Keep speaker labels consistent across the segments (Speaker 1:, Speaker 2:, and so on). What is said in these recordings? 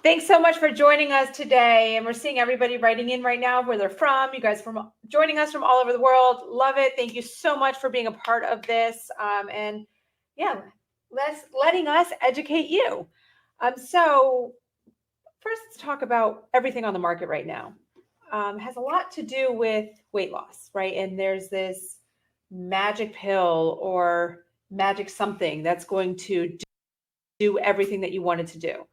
Speaker 1: Thanks so much for joining us today. And we're seeing everybody writing in right now where they're from. You guys from joining us from all over the world. Love it. Thank you so much for being a part of this. And yeah, letting us educate you. So first, let's talk about everything on the market right now. Has a lot to do with weight loss, right? And there's this magic pill or magic something that's going to do everything that you wanted to do.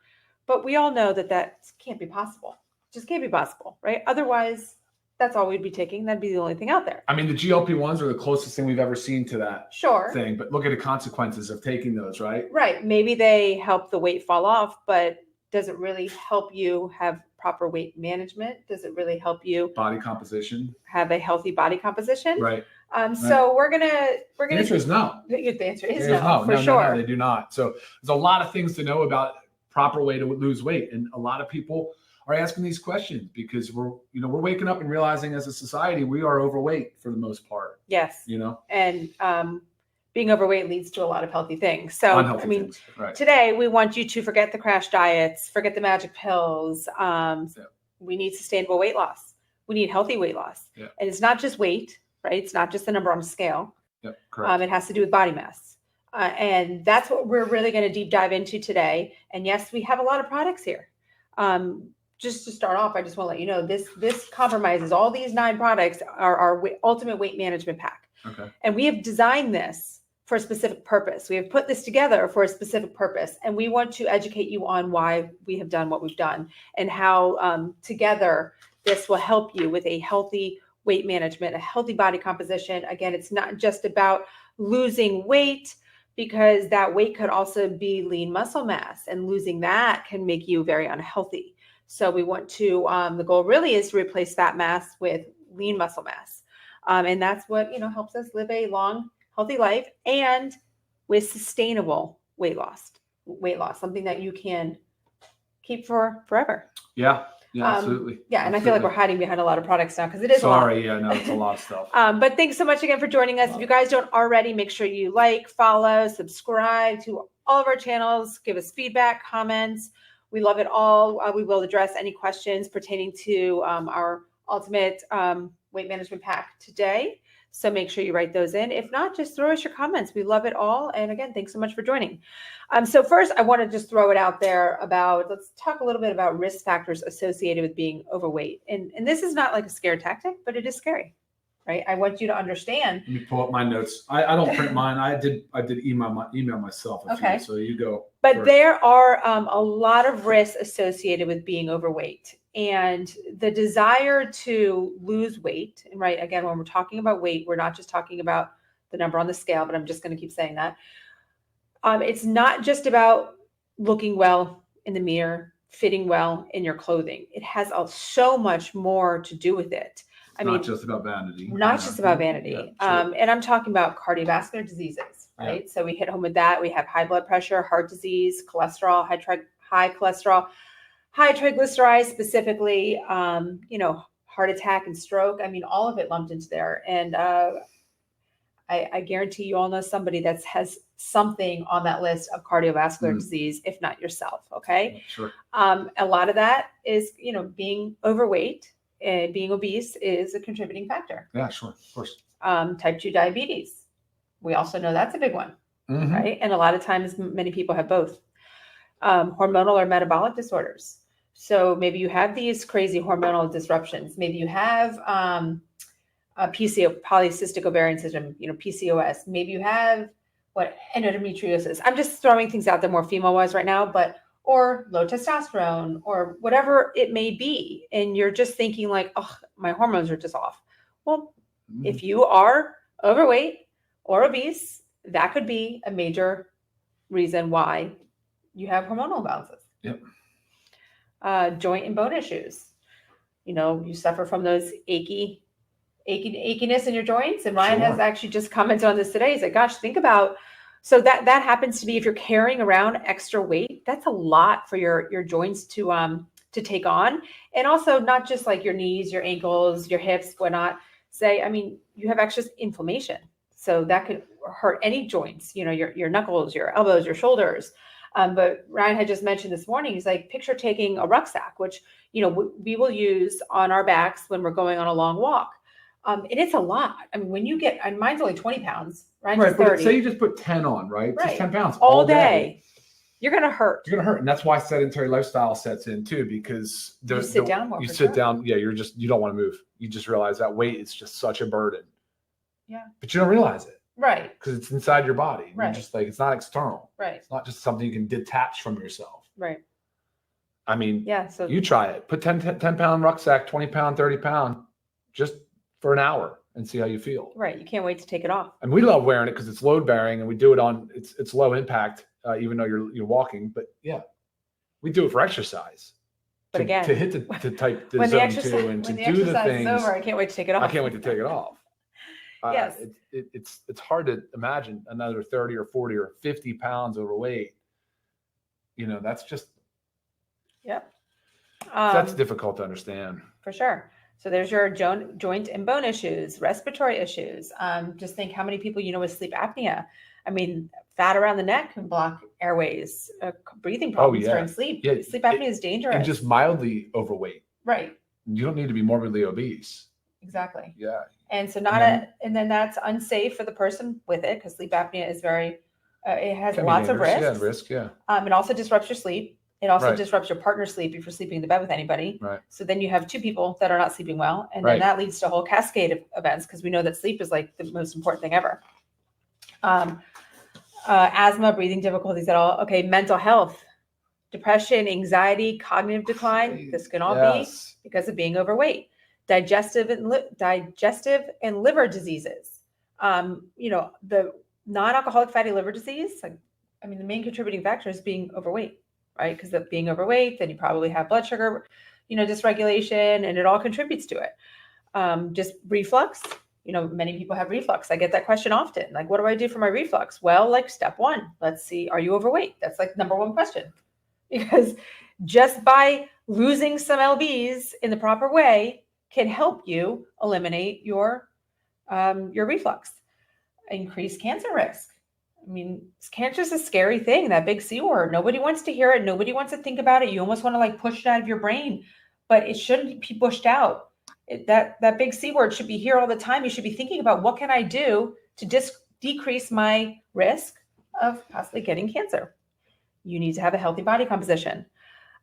Speaker 1: But we all know that can't be possible. Just can't be possible, right? Otherwise, that's all we'd be taking. That'd be the only thing out there.
Speaker 2: I mean, the GLP-1s are the closest thing we've ever seen to that thing. But look at the consequences of taking those, right?
Speaker 1: Right. Maybe they help the weight fall off, but does it really help you have proper weight management? Does it really help you
Speaker 2: body composition?
Speaker 1: Have a healthy body composition?
Speaker 2: Right.
Speaker 1: So we're gonna. The
Speaker 2: answer is no.
Speaker 1: The answer is no, for sure.
Speaker 2: No, they do not. So there's a lot of things to know about proper way to lose weight, and a lot of people are asking these questions because we're waking up and realizing as a society we are overweight for the most part.
Speaker 1: Yes. And being overweight leads to a lot of healthy things. So
Speaker 2: unhealthy things. Right.
Speaker 1: Today we want you to forget the crash diets, forget the magic pills. We need sustainable weight loss. We need healthy weight loss, and it's not just weight, right? It's not just the number on the scale.
Speaker 2: Yep. Correct.
Speaker 1: It has to do with body mass. And that's what we're really going to deep dive into today. And yes, we have a lot of products here. Just to start off, I just want to let you know this compromises all these 9 products are our ultimate weight management pack.
Speaker 2: Okay. And
Speaker 1: we have designed this for a specific purpose. We have put this together for a specific purpose. And we want to educate you on why we have done what we've done and how together this will help you with a healthy weight management, a healthy body composition. Again, it's not just about losing weight, because that weight could also be lean muscle mass, and losing that can make you very unhealthy. So we want to, the goal really is to replace fat mass with lean muscle mass. And that's what, helps us live a long, healthy life and with sustainable weight loss, something that you can keep for forever.
Speaker 2: Yeah. Yeah, absolutely.
Speaker 1: Yeah, and I feel like we're hiding behind a lot of products now because it is a lot.
Speaker 2: Yeah, no, it's a lot of stuff.
Speaker 1: But thanks so much again for joining us. If you guys don't already, make sure you like, follow, subscribe to all of our channels. Give us feedback, comments. We love it all. We will address any questions pertaining to our ultimate weight management pack today. So make sure you write those in. If not, just throw us your comments. We love it all. And again, thanks so much for joining. So first, I want to just throw it out there let's talk a little bit about risk factors associated with being overweight. And this is not like a scare tactic, but it is scary, right? I want you to understand.
Speaker 2: Let me pull up my notes. I don't print mine. I did email myself.
Speaker 1: Okay.
Speaker 2: So you go.
Speaker 1: But first. There are a lot of risks associated with being overweight. And the desire to lose weight, and right, again, when we're talking about weight, we're not just talking about the number on the scale, but I'm just going to keep saying that. It's not just about looking well in the mirror, fitting well in your clothing. It has so much more to do with it.
Speaker 2: Not just about vanity.
Speaker 1: Not just about vanity. Yeah, sure. And I'm talking about cardiovascular diseases, right? Yeah. So we hit home with that. We have high blood pressure, heart disease, cholesterol, high cholesterol, high triglycerides specifically, heart attack and stroke. All of it lumped into there. And I guarantee you all know somebody that has something on that list of cardiovascular disease, if not yourself. Okay.
Speaker 2: Sure.
Speaker 1: A lot of that is, being overweight and being obese is a contributing factor.
Speaker 2: Yeah, sure. Of course.
Speaker 1: Type 2 diabetes. We also know that's a big one, right? And a lot of times many people have both. Hormonal or metabolic disorders. So maybe you have these crazy hormonal disruptions. Maybe you have polycystic ovarian syndrome, PCOS. Maybe you have endometriosis. I'm just throwing things out there more female-wise right now, or low testosterone or whatever it may be. And you're just thinking like, oh, my hormones are just off. Well, if you are overweight or obese, that could be a major reason why you have hormonal imbalances.
Speaker 2: Yep.
Speaker 1: Joint and bone issues. You suffer from those achiness in your joints. And Ryan has actually just commented on this today. He's like, gosh, think about, so that happens to be, if you're carrying around extra weight, that's a lot for your joints to take on. And also not just like your knees, your ankles, your hips, whatnot. You have extra inflammation. So that could hurt any joints, your knuckles, your elbows, your shoulders. But Ryan had just mentioned this morning, he's like, picture taking a rucksack, which, we will use on our backs when we're going on a long walk. And it's a lot. I mean, when you get, and mine's only 20 pounds, Ryan's
Speaker 2: Right,
Speaker 1: is
Speaker 2: but
Speaker 1: 30.
Speaker 2: say you just put 10 on, right?
Speaker 1: Right.
Speaker 2: Just 10 pounds
Speaker 1: all day. You're going to hurt.
Speaker 2: You're going to hurt. And that's why sedentary lifestyle sets in too, because
Speaker 1: You sit down more.
Speaker 2: You sit down. Yeah. You don't want to move. You just realize that weight is just such a burden.
Speaker 1: Yeah.
Speaker 2: But you don't realize it.
Speaker 1: Right.
Speaker 2: Because it's inside your body.
Speaker 1: Right.
Speaker 2: You're just like, it's not external.
Speaker 1: Right.
Speaker 2: It's not just something you can detach from yourself.
Speaker 1: Right.
Speaker 2: I mean,
Speaker 1: yeah. So
Speaker 2: you try it. Put 10 pound rucksack, 20 pound, 30 pound, just for an hour and see how you feel.
Speaker 1: Right. You can't wait to take it off.
Speaker 2: And we love wearing it because it's load bearing and we do it on, it's low impact, even though you're walking. But yeah, we do it for exercise.
Speaker 1: But again,
Speaker 2: to hit the type the
Speaker 1: when
Speaker 2: zone
Speaker 1: the exercise,
Speaker 2: two and to
Speaker 1: when the
Speaker 2: do the
Speaker 1: exercise
Speaker 2: things.
Speaker 1: is over, I can't wait to take it off.
Speaker 2: I can't wait to take it off.
Speaker 1: Yes.
Speaker 2: It's hard to imagine another 30 or 40 or 50 pounds overweight. That's just.
Speaker 1: Yep.
Speaker 2: That's difficult to understand.
Speaker 1: For sure. So there's your joint and bone issues, respiratory issues. Just think how many people with sleep apnea. I mean, fat around the neck can block airways, breathing problems during sleep.
Speaker 2: Yeah.
Speaker 1: Sleep apnea is dangerous.
Speaker 2: And just mildly overweight.
Speaker 1: Right.
Speaker 2: You don't need to be morbidly obese.
Speaker 1: Exactly.
Speaker 2: Yeah.
Speaker 1: And so and then that's unsafe for the person with it because sleep apnea is very, it has lots of risks.
Speaker 2: Yeah, risk, yeah.
Speaker 1: It also disrupts your sleep. It also disrupts your partner's sleep if you're sleeping in the bed with anybody.
Speaker 2: Right.
Speaker 1: So then you have two people that are not sleeping well. And then that leads to a whole cascade of events because we know that sleep is like the most important thing ever. Asthma, breathing difficulties at all. Okay. Mental health, depression, anxiety, cognitive decline. This can all be because of being overweight. Digestive and liver diseases. The non-alcoholic fatty liver disease. The main contributing factor is being overweight. Right? Because of being overweight, then you probably have blood sugar, dysregulation, and it all contributes to it. Just reflux. Many people have reflux. I get that question often. Like, what do I do for my reflux? Well, like step one, let's see, are you overweight? That's like number one question. Because just by losing some lbs in the proper way can help you eliminate your reflux, increase cancer risk. Cancer is a scary thing, that big C word. Nobody wants to hear it. Nobody wants to think about it. You almost want to push it out of your brain, but it shouldn't be pushed out. That big C word should be here all the time. You should be thinking about what can I do to decrease my risk of possibly getting cancer. You need to have a healthy body composition.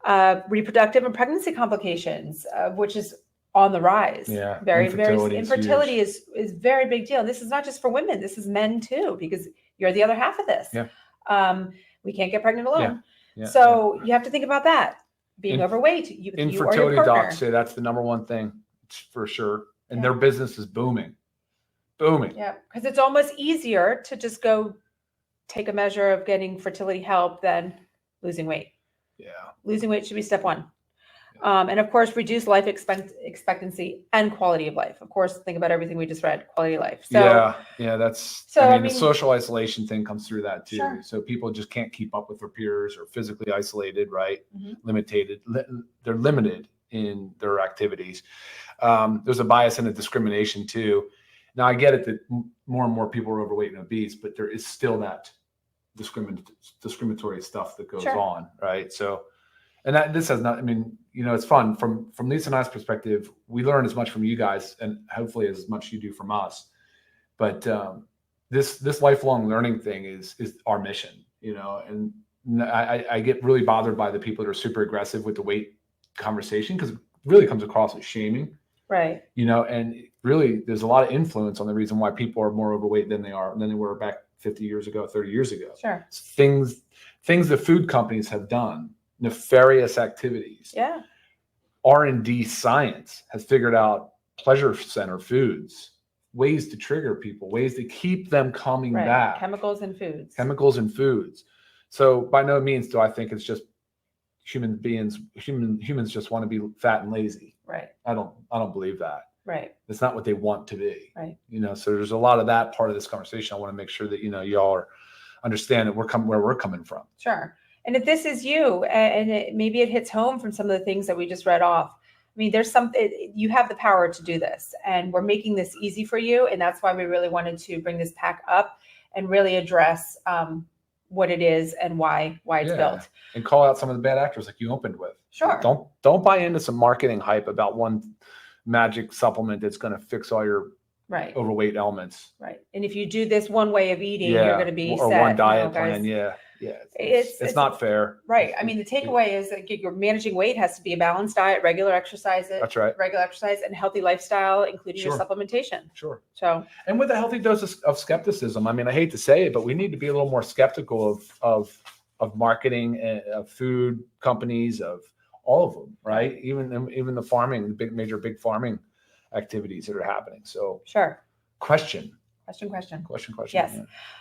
Speaker 1: Reproductive and pregnancy complications, which is on the rise.
Speaker 2: Yeah,
Speaker 1: infertility is very big deal. And this is not just for women. This is men too, because you're the other half of this.
Speaker 2: Yeah.
Speaker 1: We can't get pregnant alone.
Speaker 2: Yeah.
Speaker 1: So you have to think about that. Being overweight.
Speaker 2: Infertility docs say that's the number one thing for sure. And their business is booming. Yeah.
Speaker 1: Because it's almost easier to just go take a measure of getting fertility help than losing weight.
Speaker 2: Yeah.
Speaker 1: Losing weight should be step one. And of course, reduce life expectancy and quality of life. Of course, think about everything we just read, quality of life. So,
Speaker 2: that's, the social isolation thing comes through that too. Sure. So people just can't keep up with their peers or physically isolated, right? Mm-hmm. They're limited in their activities. There's a bias and a discrimination too. Now I get it that more and more people are overweight and obese, but there is still that discriminatory stuff that goes on, right? So, and this has not, it's fun from Lisa and I's perspective. We learn as much from you guys and hopefully as much you do from us. But this lifelong learning thing is our mission, and I get really bothered by the people that are super aggressive with the weight conversation because it really comes across as shaming.
Speaker 1: Right.
Speaker 2: And really there's a lot of influence on the reason why people are more overweight than they were back 50 years ago, 30 years ago.
Speaker 1: Sure.
Speaker 2: Things the food companies have done. Nefarious activities.
Speaker 1: Yeah.
Speaker 2: R&D science has figured out pleasure center foods, ways to trigger people, ways to keep them coming back.
Speaker 1: Chemicals in foods.
Speaker 2: So by no means do I think it's just humans just want to be fat and lazy.
Speaker 1: Right.
Speaker 2: I don't believe that.
Speaker 1: Right.
Speaker 2: It's not what they want to be.
Speaker 1: Right.
Speaker 2: So there's a lot of that part of this conversation. I want to make sure that, y'all understand that where we're coming from.
Speaker 1: Sure. And if this is you, and maybe it hits home from some of the things that we just read off, there's you have the power to do this, and we're making this easy for you. And that's why we really wanted to bring this pack up and really address what it is and why it's built.
Speaker 2: And call out some of the bad actors like you opened with.
Speaker 1: Sure.
Speaker 2: Don't buy into some marketing hype about one magic supplement that's going to fix all your overweight elements.
Speaker 1: Right. And if you do this one way of eating, you're going to be
Speaker 2: or
Speaker 1: set.
Speaker 2: one diet plan. It's not fair.
Speaker 1: Right. I mean, the takeaway is that you're managing weight has to be a balanced diet, regular exercise.
Speaker 2: That's right.
Speaker 1: Regular exercise and healthy lifestyle, including your supplementation.
Speaker 2: Sure.
Speaker 1: So,
Speaker 2: and with a healthy dose of skepticism, I mean, I hate to say it, but we need to be a little more skeptical of marketing, of food companies, of all of them, right? Even the farming, the big farming activities that are happening. So
Speaker 1: sure.
Speaker 2: Question.
Speaker 1: Yes.
Speaker 2: Yeah.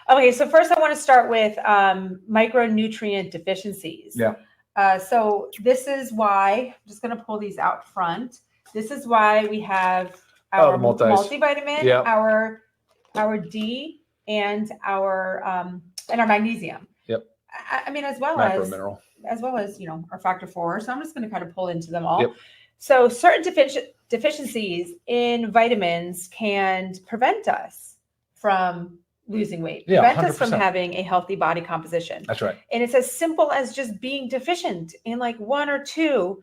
Speaker 1: Okay. So first I want to start with micronutrient deficiencies.
Speaker 2: Yeah.
Speaker 1: So this is why, I'm just going to pull these out front. This is why we have our multivitamin, our D and our magnesium.
Speaker 2: Yep.
Speaker 1: I mean, as well as, our factor 4. So I'm just going to kind of pull into them all.
Speaker 2: Yep.
Speaker 1: So certain deficiencies in vitamins can prevent us from losing weight, prevent
Speaker 2: 100%.
Speaker 1: us from having a healthy body composition.
Speaker 2: That's right.
Speaker 1: And it's as simple as just being deficient in like 1 or 2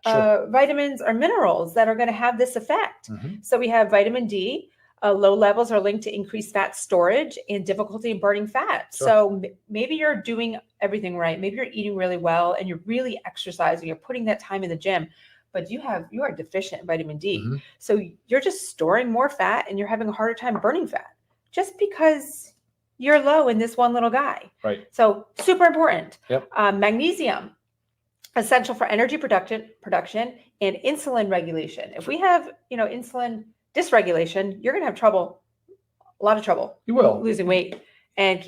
Speaker 1: vitamins or minerals that are going to have this effect.
Speaker 2: Mm-hmm.
Speaker 1: So we have vitamin D. Low levels are linked to increased fat storage and difficulty in burning fat.
Speaker 2: Sure.
Speaker 1: So maybe you're doing everything right. Maybe you're eating really well and you're really exercising. You're putting that time in the gym, but you are deficient in vitamin D.
Speaker 2: Mm-hmm.
Speaker 1: So you're just storing more fat and you're having a harder time burning fat just because you're low in this one little guy.
Speaker 2: Right.
Speaker 1: So super important.
Speaker 2: Yep.
Speaker 1: Magnesium, essential for energy production and insulin regulation. If we have, insulin dysregulation, you're going to have a lot of trouble.
Speaker 2: You will
Speaker 1: losing weight and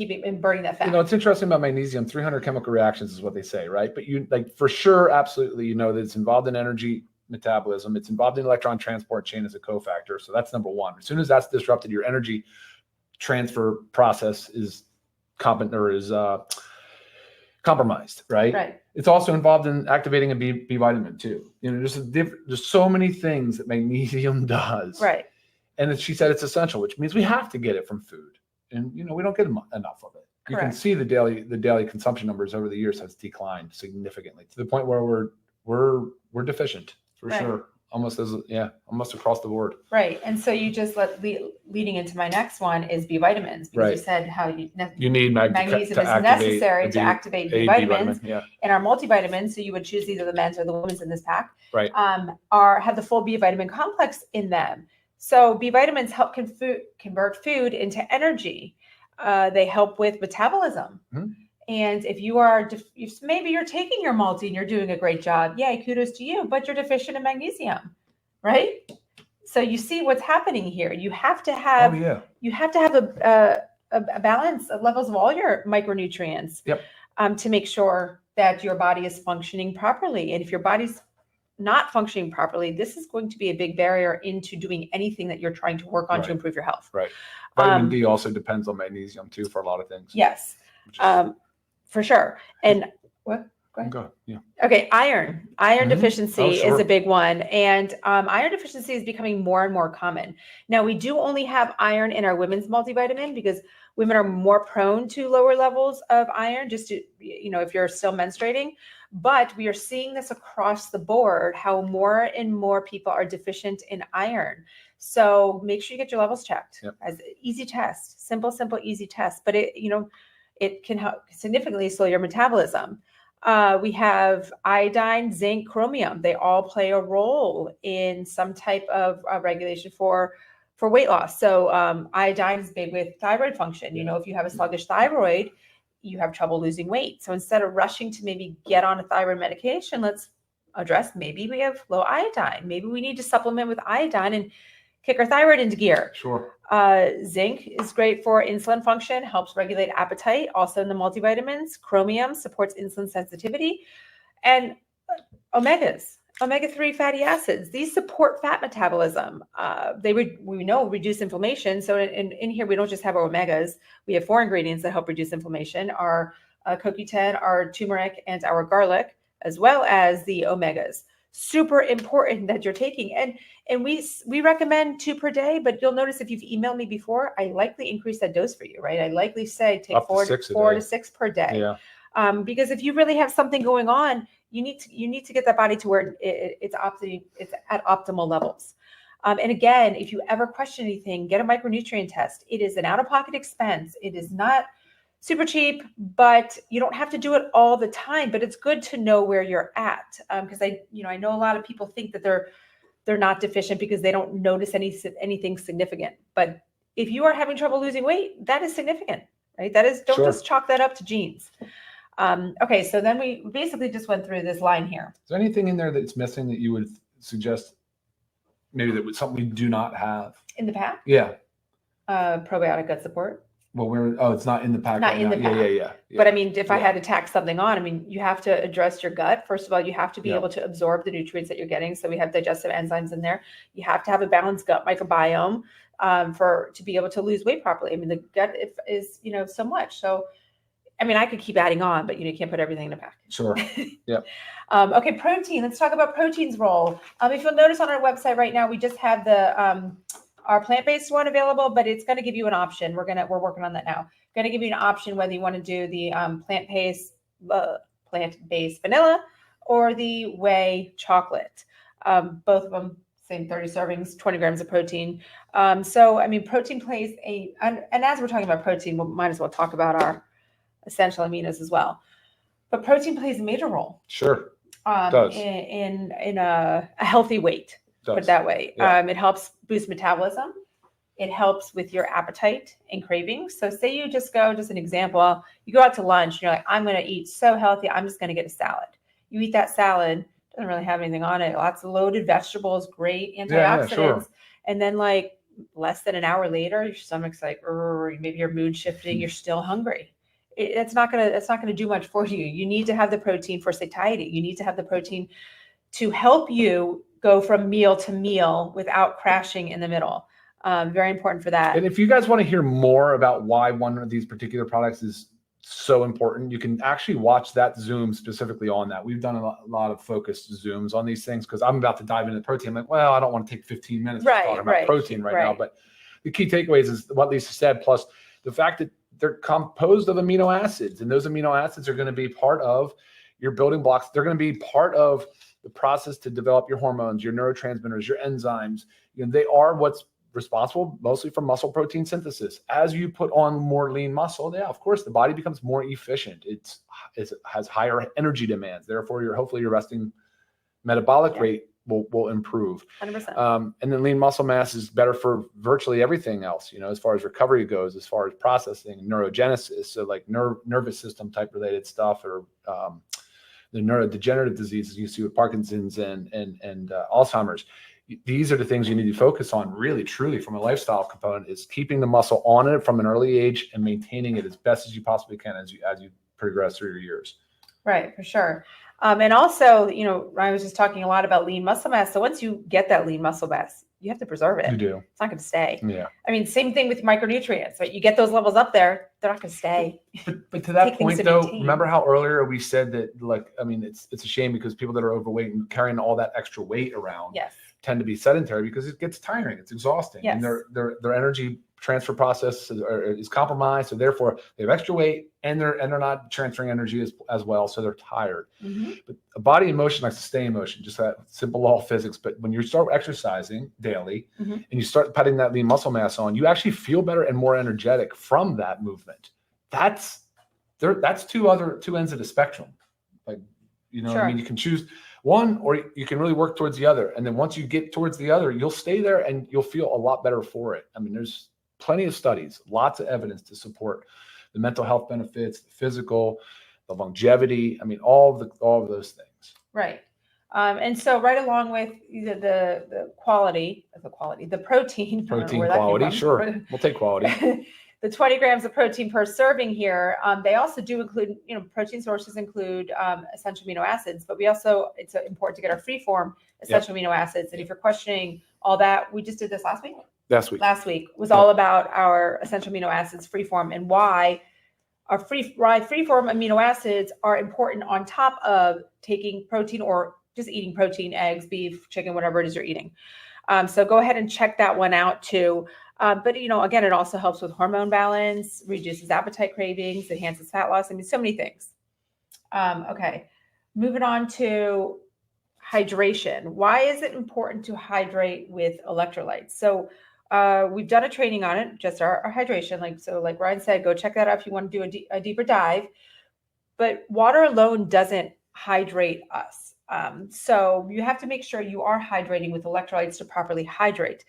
Speaker 1: burning that fat.
Speaker 2: It's interesting about magnesium. 300 chemical reactions is what they say, right? But you for sure, absolutely, that it's involved in energy metabolism. It's involved in electron transport chain as a cofactor. So that's number one. As soon as that's disrupted, your energy transfer process is compromised, right?
Speaker 1: Right.
Speaker 2: It's also involved in activating a B vitamin too. There's so many things that magnesium does.
Speaker 1: Right.
Speaker 2: And she said it's essential, which means we have to get it from food. And we don't get enough of it.
Speaker 1: Correct.
Speaker 2: You can see the daily consumption numbers over the years has declined significantly to the point where we're deficient for sure. Almost across the board.
Speaker 1: Right. And so you just leading into my next one is B vitamins, because you said how you
Speaker 2: need
Speaker 1: magnesium is necessary to activate B vitamins. And our multivitamins, so you would choose either the men's or the women's in this pack,
Speaker 2: right?
Speaker 1: Have the full B vitamin complex in them. So B vitamins help convert food into energy. They help with metabolism.
Speaker 2: Mm-hmm.
Speaker 1: And if maybe you're taking your multi and you're doing a great job, yay, kudos to you, but you're deficient in magnesium, right? So you see what's happening here. You have to have a balance of levels of all your micronutrients.
Speaker 2: Yep.
Speaker 1: To make sure that your body is functioning properly. And if your body's not functioning properly, this is going to be a big barrier into doing anything that you're trying to work on to improve your health.
Speaker 2: Right. Vitamin D also depends on magnesium too for a lot of things.
Speaker 1: Yes. For sure. And what? Go ahead.
Speaker 2: Go. Yeah.
Speaker 1: Okay. Iron deficiency is a big one. And iron deficiency is becoming more and more common. Now, we do only have iron in our women's multivitamin because women are more prone to lower levels of iron, just to, if you're still menstruating. But we are seeing this across the board, how more and more people are deficient in iron. So make sure you get your levels checked.
Speaker 2: Yep.
Speaker 1: As an easy test, simple, easy test. But it can help significantly slow your metabolism. We have iodine, zinc, chromium. They all play a role in some type of regulation for weight loss. So iodine is big with thyroid function. If you have a sluggish thyroid, you have trouble losing weight. So instead of rushing to maybe get on a thyroid medication, let's address maybe we have low iodine. Maybe we need to supplement with iodine and kick our thyroid into gear.
Speaker 2: Sure.
Speaker 1: Zinc is great for insulin function, helps regulate appetite, also in the multivitamins. Chromium supports insulin sensitivity. And omegas, omega-3 fatty acids, these support fat metabolism. We know reduce inflammation. So in here, we don't just have our omegas. We have 4 ingredients that help reduce inflammation, our CoQ10, our turmeric, and our garlic, as well as the omegas. super important that you're taking. And we recommend 2 per day, but you'll notice if you've emailed me before, I likely increase that dose for you, right? I likely say take
Speaker 2: Up to
Speaker 1: 4
Speaker 2: 6 a
Speaker 1: to
Speaker 2: day.
Speaker 1: 6 per day.
Speaker 2: Yeah.
Speaker 1: Because if you really have something going on, you need to get that body to where it's at optimal levels. And again, if you ever question anything, get a micronutrient test. It is an out-of-pocket expense. It is not super cheap, but you don't have to do it all the time. But it's good to know where you're at, because I know a lot of people think that they're not deficient because they don't notice anything significant. But if you are having trouble losing weight, that is significant, right? Don't just chalk that up to genes. Okay, so then we basically just went through this line here.
Speaker 2: Is there anything in there that's missing that you would suggest maybe that was something we do not have
Speaker 1: In the pack?
Speaker 2: Yeah.
Speaker 1: Probiotic gut support.
Speaker 2: Well, it's not in the pack.
Speaker 1: Not
Speaker 2: right
Speaker 1: in
Speaker 2: now.
Speaker 1: the pack.
Speaker 2: Yeah.
Speaker 1: But I mean, if I had to tack something on, I mean, you have to address your gut. First of all, you have to be able to absorb the nutrients that you're getting. So we have digestive enzymes in there. You have to have a balanced gut microbiome to be able to lose weight properly. I mean, the gut is so much. So, I mean, I could keep adding on, but you can't put everything in a pack.
Speaker 2: Sure. Yeah.
Speaker 1: Okay, protein. Let's talk about protein's role. If you'll notice on our website right now, we just have our plant-based one available, but it's going to give you an option. We're working on that now. Going to give you an option whether you want to do the plant-based vanilla or the whey chocolate. Both of them, same 30 servings, 20 grams of protein. So, I mean, protein plays and as we're talking about protein, we might as well talk about our essential aminos as well. But protein plays a major role.
Speaker 2: Sure. Does.
Speaker 1: In a healthy weight. Put it that way.
Speaker 2: Yeah.
Speaker 1: It helps boost metabolism. It helps with your appetite and cravings. So say you just an example, you go out to lunch and you're like, I'm going to eat so healthy. I'm just going to get a salad. You eat that salad, doesn't really have anything on it. Lots of loaded vegetables, great antioxidants.
Speaker 2: Yeah, sure.
Speaker 1: And then like less than an hour later, your stomach's like, maybe your mood shifting. You're still hungry. It's not going to do much for you. You need to have the protein for satiety. You need to have the protein to help you go from meal to meal without crashing in the middle. Very important for that.
Speaker 2: And if you guys want to hear more about why one of these particular products is so important, you can actually watch that Zoom specifically on that. We've done a lot of focused Zooms on these things because I'm about to dive into protein. I'm like, well, I don't want to take 15 minutes to talk about protein right now. But the key takeaways is what Lisa said, plus the fact that they're composed of amino acids, and those amino acids are going to be part of your building blocks. They're going to be part of the process to develop your hormones, your neurotransmitters, your enzymes. They are what's responsible mostly for muscle protein synthesis. As you put on more lean muscle, of course, the body becomes more efficient. It has higher energy demands. Therefore, hopefully your resting metabolic rate will improve.
Speaker 1: 100%.
Speaker 2: And then lean muscle mass is better for virtually everything else, as far as recovery goes, as far as processing, neurogenesis, so like nervous system type related stuff, or the neurodegenerative diseases you see with Parkinson's and Alzheimer's. These are the things you need to focus on really, truly from a lifestyle component, is keeping the muscle on it from an early age and maintaining it as best as you possibly can as you progress through your years.
Speaker 1: Right, for sure. And also, Ryan was just talking a lot about lean muscle mass. So once you get that lean muscle mass, you have to preserve it.
Speaker 2: You do.
Speaker 1: It's not going to stay.
Speaker 2: Yeah.
Speaker 1: I mean, same thing with micronutrients, right? You get those levels up there, they're not going to stay.
Speaker 2: But to that point, though, remember how earlier we said that, it's a shame because people that are overweight and carrying all that extra weight around tend to be sedentary because it gets tiring. It's exhausting. And their energy transfer process is compromised. So therefore they have extra weight and they're not transferring energy as well. So they're tired. Mm-hmm. But a body in motion likes to stay in motion, just that simple law of physics. But when you start exercising daily and you start putting that lean muscle mass on, you actually feel better and more energetic from that movement. That's two ends of the spectrum. Like, I mean, you can choose one or you can really work towards the other. And then once you get towards the other, you'll stay there and you'll feel a lot better for it. I mean, there's plenty of studies, lots of evidence to support the mental health benefits, the physical, the longevity. I mean, all of those things.
Speaker 1: Right. And so right along with the quality, the protein
Speaker 2: quality. Sure. We'll take quality.
Speaker 1: The 20 grams of protein per serving here, they also do include, protein sources include essential amino acids, but it's important to get our free form essential amino acids. And if you're questioning all that, we just did this last week. Last week was all about our essential amino acids free form and why free form amino acids are important on top of taking protein or just eating protein, eggs, beef, chicken, whatever it is you're eating. So go ahead and check that one out too. But again, it also helps with hormone balance, reduces appetite cravings, enhances fat loss. I mean, so many things. Okay, moving on to hydration. Why is it important to hydrate with electrolytes? So we've done a training on it, just our hydration. Like Ryan said, go check that out if you want to do a deeper dive. But water alone doesn't hydrate us. So you have to make sure you are hydrating with electrolytes to properly hydrate.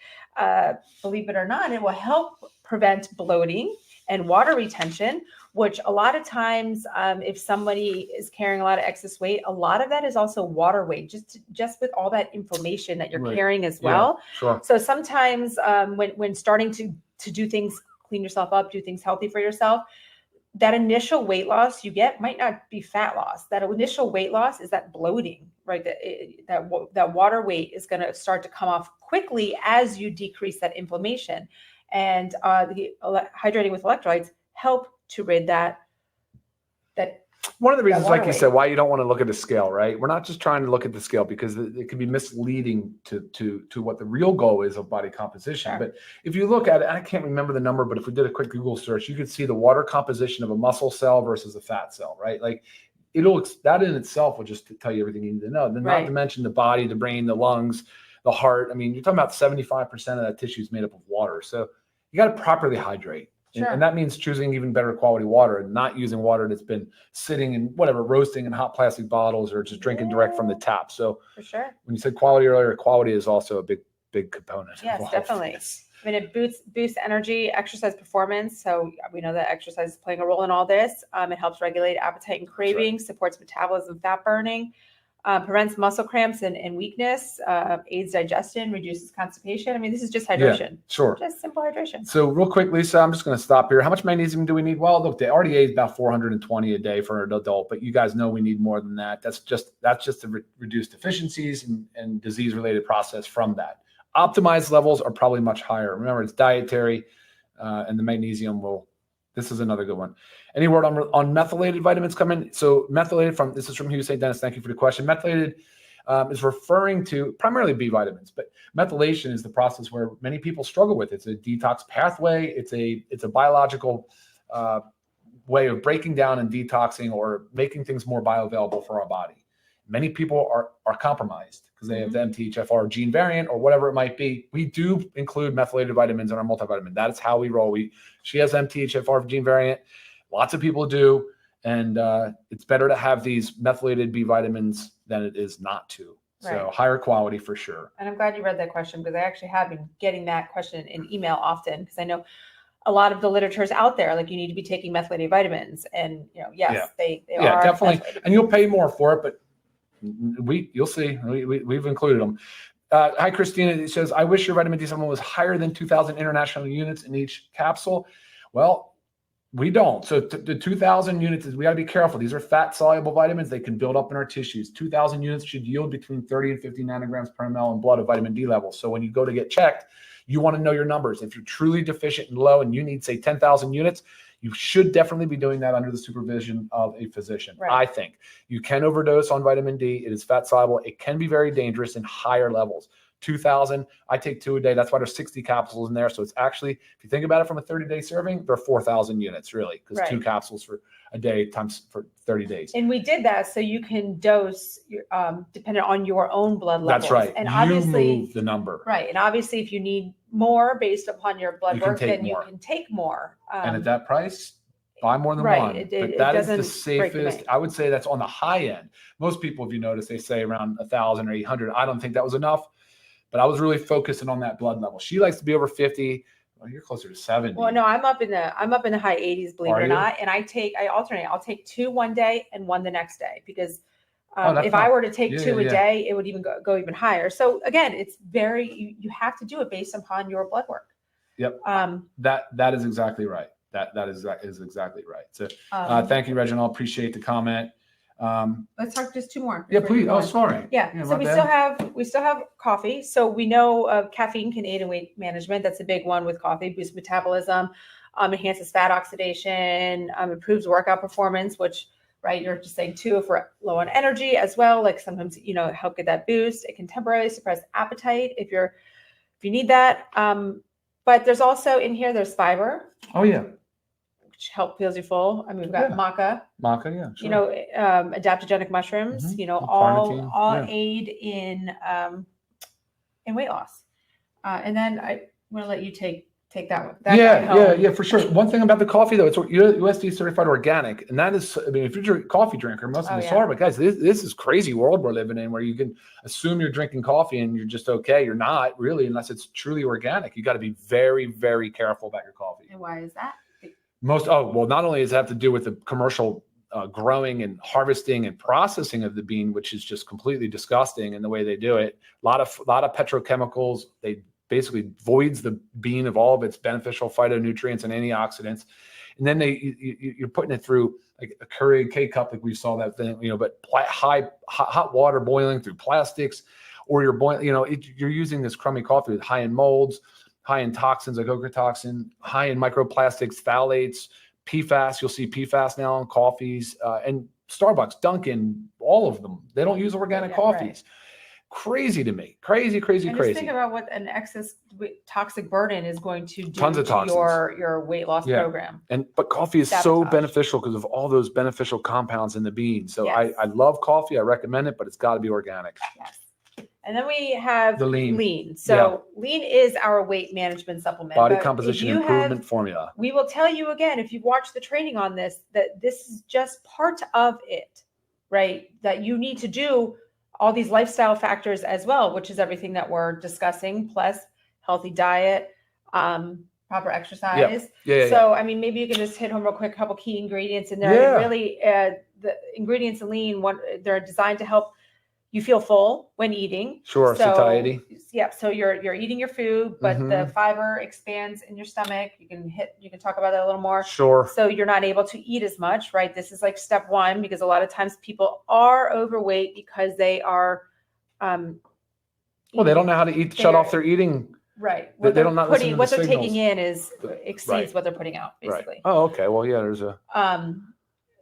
Speaker 1: Believe it or not, it will help prevent bloating and water retention, which a lot of times, if somebody is carrying a lot of excess weight, a lot of that is also water weight, just with all that inflammation that you're carrying as well.
Speaker 2: Yeah, sure.
Speaker 1: So sometimes when starting to do things, clean yourself up, do things healthy for yourself, that initial weight loss you get might not be fat loss. That initial weight loss is that bloating, right? That water weight is going to start to come off quickly as you decrease that inflammation. And the hydrating with electrolytes help to rid that.
Speaker 2: One of the reasons, like you
Speaker 1: weight.
Speaker 2: said, why you don't want to look at the scale, right? We're not just trying to look at the scale because it can be misleading to what the real goal is of body composition.
Speaker 1: Sure.
Speaker 2: But if you look at it, I can't remember the number, but if we did a quick Google search, you could see the water composition of a muscle cell versus a fat cell, right? Like that in itself will just tell you everything you need to know. Then not to mention the body, the brain, the lungs, the heart. I mean, you're talking about 75% of that tissue is made up of water. So you got to properly hydrate. Sure. And that means choosing even better quality water and not using water that's been sitting in roasting in hot plastic bottles or just drinking direct from the tap. So
Speaker 1: for sure,
Speaker 2: when you said quality earlier, quality is also a big component.
Speaker 1: Yes, definitely. I mean, it boosts energy, exercise performance. So we know that exercise is playing a role in all this. It helps regulate appetite and cravings, supports metabolism, fat burning, prevents muscle cramps and weakness, aids digestion, reduces constipation. I mean, this is just hydration.
Speaker 2: Yeah, sure.
Speaker 1: Just simple hydration.
Speaker 2: So real quick, Lisa, I'm just going to stop here. How much magnesium do we need? Well, look, the RDA is about 420 a day for an adult, but you guys know we need more than that. That's just to reduce deficiencies and disease-related process from that. Optimized levels are probably much higher. Remember, it's dietary, and the magnesium this is another good one. Any word on methylated vitamins coming? So methylated this is from Hugh St. Dennis. Thank you for the question. Methylated is referring to primarily B vitamins, but methylation is the process where many people struggle with. It's a detox pathway. It's a biological way of breaking down and detoxing or making things more bioavailable for our body. Many people are compromised because they have the MTHFR gene variant or whatever it might be. We do include methylated vitamins in our multivitamin. That is how we roll. She has MTHFR gene variant. Lots of people do. And it's better to have these methylated B vitamins than it is not to. So higher quality for sure.
Speaker 1: And I'm glad you read that question because I actually have been getting that question in email often because I know a lot of the literature is out there. Like you need to be taking methylated vitamins and they are
Speaker 2: definitely. And you'll pay more for it, but you'll see. We've included them. Hi, Christina. It says, I wish your vitamin D supplement was higher than 2,000 international units in each capsule. Well, we don't. So the 2,000 units we got to be careful. These are fat soluble vitamins. They can build up in our tissues. 2,000 units should yield between 30 and 50 nanograms per ml in blood of vitamin D levels. So when you go to get checked, you want to know your numbers. If you're truly deficient and low and you need, say, 10,000 units, you should definitely be doing that under the supervision of a physician. I think you can overdose on vitamin D. It is fat soluble. It can be very dangerous in higher levels. 2,000, I take 2 a day. That's why there's 60 capsules in there. So it's actually, if you think about it from a 30-day serving, they're 4,000 units really, because 2 capsules for a day times for 30 days.
Speaker 1: And we did that so you can dose dependent on your own blood levels.
Speaker 2: That's right.
Speaker 1: And
Speaker 2: obviously, you move the number.
Speaker 1: Right. And obviously, if you need more based upon your blood work, then you can take more.
Speaker 2: And at that price, buy more than one. But that is the safest. I would say that's on the high end. Most people, if you notice, they say around 1,000 or 800. I don't think that was enough. But I was really focusing on that blood level. She likes to be over 50. Well, you're closer to 70.
Speaker 1: Well, no, I'm up in the high 80s, believe it or not. And I alternate. I'll take 2 one day and 1 the next day because if I were to take 2 a day, it would even go even higher. So again, it's you have to do it based upon your blood work.
Speaker 2: Yep. That is exactly right. That is exactly right. So thank you, Reginald. Appreciate the comment.
Speaker 1: Let's talk just 2 more.
Speaker 2: Yeah, please. Oh, sorry.
Speaker 1: Yeah. So we still have coffee. So we know caffeine can aid in weight management. That's a big one with coffee. Boosts metabolism, enhances fat oxidation, improves workout performance, which right? You're just saying 2 if we're low on energy as well. Like sometimes, help get that boost. It can temporarily suppress appetite if you need that. But there's also in here, there's fiber.
Speaker 2: Oh yeah.
Speaker 1: Which feels you full. I mean, we've got maca.
Speaker 2: Maca, yeah. Sure.
Speaker 1: Adaptogenic mushrooms.
Speaker 2: Carnitine,
Speaker 1: all aid in weight loss. And then I'm gonna let you take that one.
Speaker 2: Yeah, for sure. One thing about the coffee though, it's USD certified organic, and that is, I mean, if you're a coffee drinker, most of us are, but guys, this is crazy world we're living in where you can assume you're drinking coffee and you're just okay. You're not really, unless it's truly organic. You got to be very, very careful about your coffee.
Speaker 1: And why is that?
Speaker 2: Not only does it have to do with the commercial growing and harvesting and processing of the bean, which is just completely disgusting in the way they do it. A lot of petrochemicals. They basically voids the bean of all of its beneficial phytonutrients and antioxidants, and then you're putting it through like a Keurig K-cup, like we saw that thing, but hot water boiling through plastics, or you're boiling, you're using this crummy coffee with high in molds, high in toxins like ochratoxin, high in microplastics, phthalates, PFAS. You'll see PFAS now in coffees, and Starbucks, Dunkin', all of them. They don't use organic coffees. Right. Crazy to me. Crazy.
Speaker 1: Just think about what an excess toxic burden is going to do
Speaker 2: Tons of
Speaker 1: to your weight loss program.
Speaker 2: But coffee is so beneficial because of all those beneficial compounds in the bean. So I love coffee. I recommend it, but it's got to be organic.
Speaker 1: Yes. And then we have
Speaker 2: the lean.
Speaker 1: So lean is our weight management supplement.
Speaker 2: Body composition improvement formula.
Speaker 1: We will tell you again, if you've watched the training on this, that this is just part of it, right? That you need to do all these lifestyle factors as well, which is everything that we're discussing, plus healthy diet, proper exercise. So, I mean, maybe you can just hit home real quick, a couple key ingredients in there. Yeah. Really, the ingredients in lean, they're designed to help you feel full when eating.
Speaker 2: Sure, satiety.
Speaker 1: Yeah, so you're eating your food, but the fiber expands in your stomach. You can talk about that a little more.
Speaker 2: Sure.
Speaker 1: So you're not able to eat as much, right? This is like step 1, because a lot of times people are overweight because they are
Speaker 2: they don't know how to eat, shut off their eating.
Speaker 1: Right.
Speaker 2: What they're
Speaker 1: taking in exceeds what they're putting out, basically.
Speaker 2: Right. Oh, okay. Well, yeah, there's a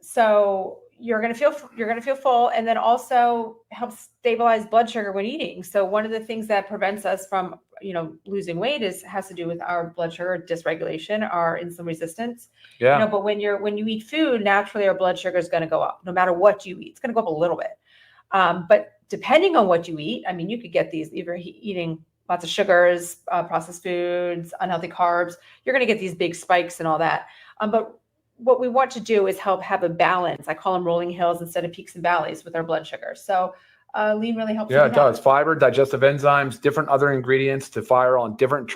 Speaker 1: so you're gonna feel full, and then also helps stabilize blood sugar when eating. So one of the things that prevents us from losing weight has to do with our blood sugar dysregulation, our insulin resistance.
Speaker 2: Yeah.
Speaker 1: But when you eat food, naturally our blood sugar is going to go up. No matter what you eat, it's going to go up a little bit. But depending on what you eat, I mean, you could get these if you're eating lots of sugars, processed foods, unhealthy carbs. You're going to get these big spikes and all that. But what we want to do is help have a balance. I call them rolling hills instead of peaks and valleys with our blood sugar. So lean really helps.
Speaker 2: Yeah, it does. Fiber, digestive enzymes, different other ingredients to fire on different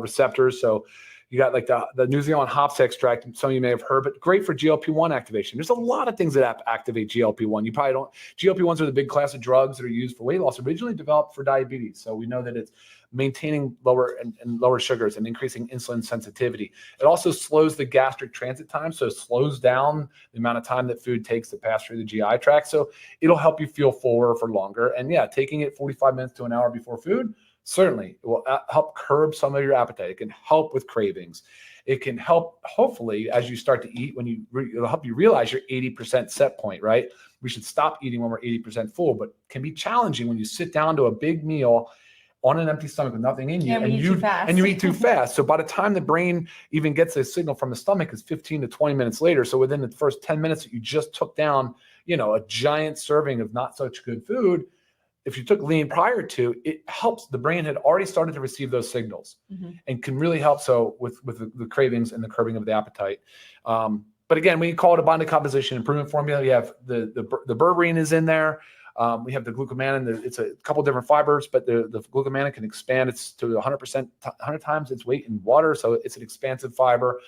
Speaker 2: receptors. So you got like the New Zealand hops extract. Some of you may have heard, but great for GLP-1 activation. There's a lot of things that activate GLP-1. You probably don't. GLP-1s are the big class of drugs that are used for weight loss, originally developed for diabetes. So we know that it's maintaining lower sugars and increasing insulin sensitivity. It also slows the gastric transit time, so it slows down the amount of time that food takes to pass through the GI tract. So it'll help you feel fuller for longer. And yeah, taking it 45 minutes to an hour before food, certainly it will help curb some of your appetite. It can help with cravings. It can help, hopefully, as you start to eat, it'll help you realize your 80% set point, right? We should stop eating when we're 80% full, but it can be challenging when you sit down to a big meal on an empty stomach with nothing in you, and you eat too fast. So by the time the brain even gets a signal from the stomach, it's 15 to 20 minutes later. So within the first 10 minutes that you just took down, a giant serving of not such good food, if you took lean prior to, it helps. The brain had already started to receive those signals and can really help. So with the cravings and the curbing of the appetite. But again, we call it a body composition improvement formula. You have the berberine is in there. We have the glucomannan. It's a couple different fibers, but the glucomannan can expand. It's to 100 times its weight in water. So it's an expansive fiber.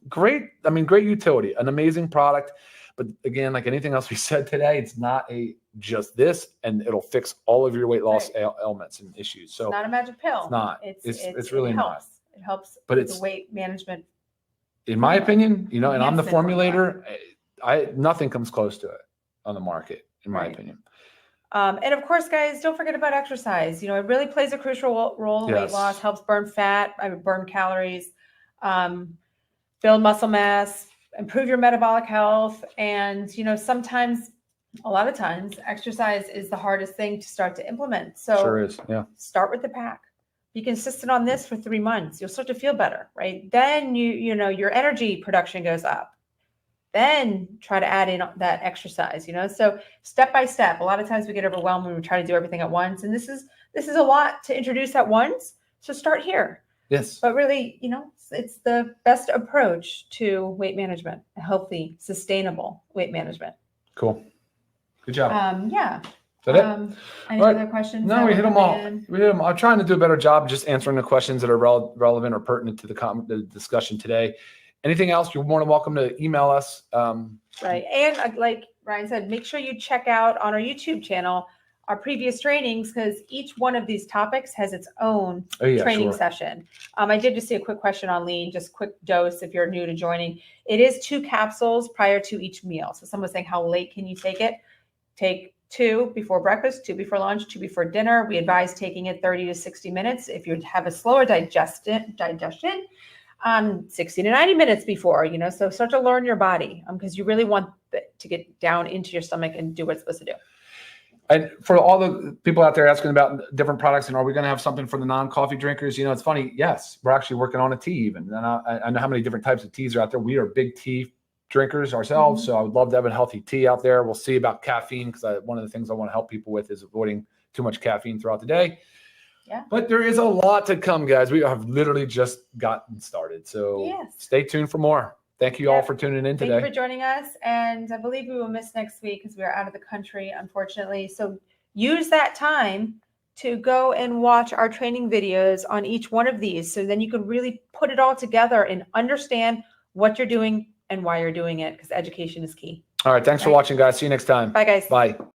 Speaker 2: Great utility, an amazing product. But again, like anything else we said today, it's not just this, and it'll fix all of your weight loss ailments and issues. So
Speaker 1: it's not a magic pill.
Speaker 2: It's not. It's really not.
Speaker 1: It helps.
Speaker 2: But it's
Speaker 1: the weight management.
Speaker 2: In my opinion, and I'm the formulator. Nothing comes close to it on the market, in my opinion.
Speaker 1: And of course, guys, don't forget about exercise. It really plays a crucial role in weight loss. Helps burn fat, burn calories, build muscle mass. improve your metabolic health. And, you know, sometimes, a lot of times, exercise is the hardest thing to start to implement. So
Speaker 2: Sure is. Yeah.
Speaker 1: start with the pack. Be consistent on this for 3 months. You'll start to feel better, right? Then you know, your energy production goes up. Then try to add in that exercise, you know? So step by step. A lot of times we get overwhelmed when we try to do everything at once. And this is a lot to introduce at once. So start here.
Speaker 2: Yes.
Speaker 1: But really, you know, it's the best approach to weight management, a healthy, sustainable weight management.
Speaker 2: Cool. Good job.
Speaker 1: Yeah.
Speaker 2: Is that it?
Speaker 1: Any
Speaker 2: All right.
Speaker 1: other questions?
Speaker 2: No, we hit them all. We hit them. I'm trying to do a better job just answering the questions that are relevant or pertinent to the discussion today. Anything else, you're more than welcome to email us.
Speaker 1: Right. And like Ryan said, make sure you check out on our YouTube channel our previous trainings, because each one of these topics has its own training session. I did just see a quick question on lean, just quick dose if you're new to joining. It is 2 capsules prior to each meal. So someone's saying, how late can you take it? Take 2 before breakfast, 2 before lunch, 2 before dinner. We advise taking it 30 to 60 minutes. If you have a slower digestion, 60 to 90 minutes before, you know, so start to learn your body, because you really want to get down into your stomach and do what it's supposed to do.
Speaker 2: And for all the people out there asking about different products and are we going to have something for the non-coffee drinkers? You know, it's funny. Yes, we're actually working on a tea even. And I know how many different types of teas are out there. We are big tea drinkers ourselves. So I would love to have a healthy tea out there. We'll see about caffeine, because one of the things I want to help people with is avoiding too much caffeine throughout the day.
Speaker 1: Yeah.
Speaker 2: But there is a lot to come, guys. We have literally just gotten started. So stay tuned for more. Thank you all for tuning in today.
Speaker 1: Thank you for joining us. And I believe we will miss next week because we are out of the country, unfortunately. So use that time to go and watch our training videos on each one of these. So then you can really put it all together and understand what you're doing and why you're doing it, because education is key.
Speaker 2: All right. Thanks for watching, guys. See you next time.
Speaker 1: Bye, guys.
Speaker 2: Bye.